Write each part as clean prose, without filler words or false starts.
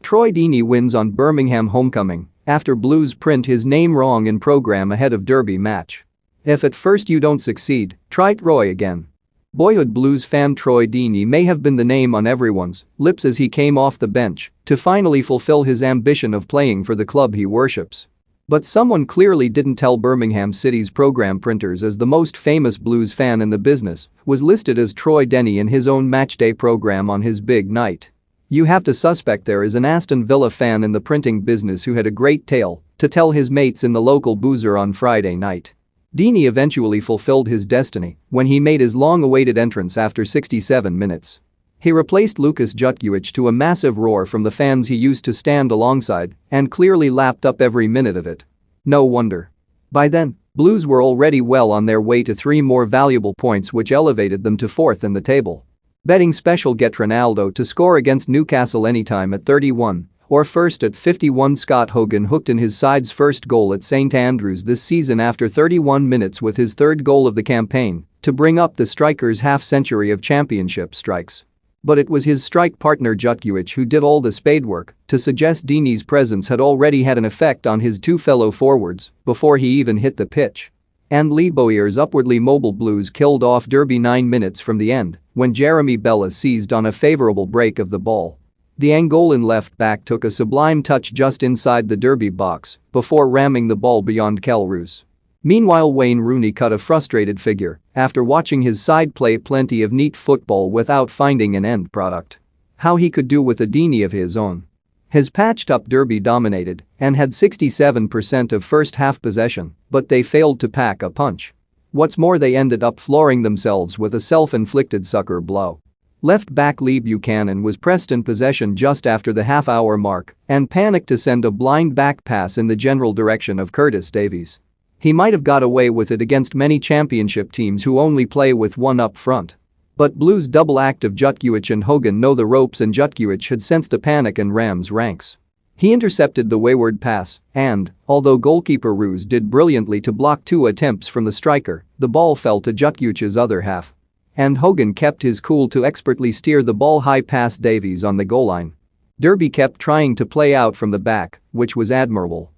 Troy Deeney wins on Birmingham homecoming after Blues print his name wrong in program ahead of Derby match. If at first you don't succeed, try Troy again. Boyhood Blues fan Troy Deeney may have been the name on everyone's lips as he came off the bench to finally fulfill his ambition of playing for the club he worships. But someone clearly didn't tell Birmingham City's program printers as the most famous Blues fan in the business was listed as Troy Deeney in his own matchday program on his big night. You have to suspect there is an Aston Villa fan in the printing business who had a great tale to tell his mates in the local boozer on Friday night. Deeney eventually fulfilled his destiny when he made his long-awaited entrance after 67 minutes. He replaced Lucas Jutkiewicz to a massive roar from the fans he used to stand alongside and clearly lapped up every minute of it. No wonder. By then, Blues were already well on their way to 3 more valuable points which elevated them to 4th in the table. Betting special get Ronaldo to score against Newcastle anytime at 31 or first at 51. Scott Hogan hooked in his side's first goal at St Andrews this season after 31 minutes with his 3rd goal of the campaign to bring up the striker's half-century of championship strikes. But it was his strike partner Jutkiewicz who did all the spadework to suggest Deeney's presence had already had an effect on his 2 fellow forwards before he even hit the pitch. And Lee Bowyer's upwardly mobile Blues killed off Derby 9 minutes from the end when Jeremy Bella seized on a favorable break of the ball. The Angolan left-back took a sublime touch just inside the Derby box before ramming the ball beyond Kel Roos. Meanwhile, Wayne Rooney cut a frustrated figure after watching his side play plenty of neat football without finding an end product. How he could do with a Deeney of his own. His patched-up Derby dominated and had 67% of first-half possession, but they failed to pack a punch. What's more, they ended up flooring themselves with a self-inflicted sucker blow. Left-back Lee Buchanan was pressed in possession just after the half-hour mark and panicked to send a blind back pass in the general direction of Curtis Davies. He might have got away with it against many championship teams who only play with one up front. But Blues' double act of Jutkiewicz and Hogan know the ropes, and Jutkiewicz had sensed a panic in Ram's ranks. He intercepted the wayward pass and, although goalkeeper Roos did brilliantly to block 2 attempts from the striker, the ball fell to Jutkiewicz's other half. And Hogan kept his cool to expertly steer the ball high past Davies on the goal line. Derby kept trying to play out from the back, which was admirable.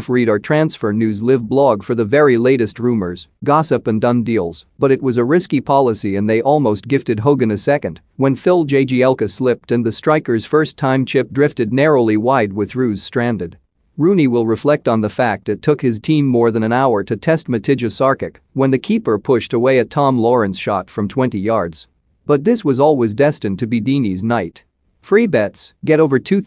Read our Transfer News Live blog for the very latest rumors, gossip and done deals, but it was a risky policy and they almost gifted Hogan a second when Phil Jagielka slipped and the striker's first-time chip drifted narrowly wide with Roos stranded. Rooney will reflect on the fact it took his team more than an hour to test Matija Sarkic when the keeper pushed away a Tom Lawrence shot from 20 yards. But this was always destined to be Deeney's night. Free bets, get over $2,000.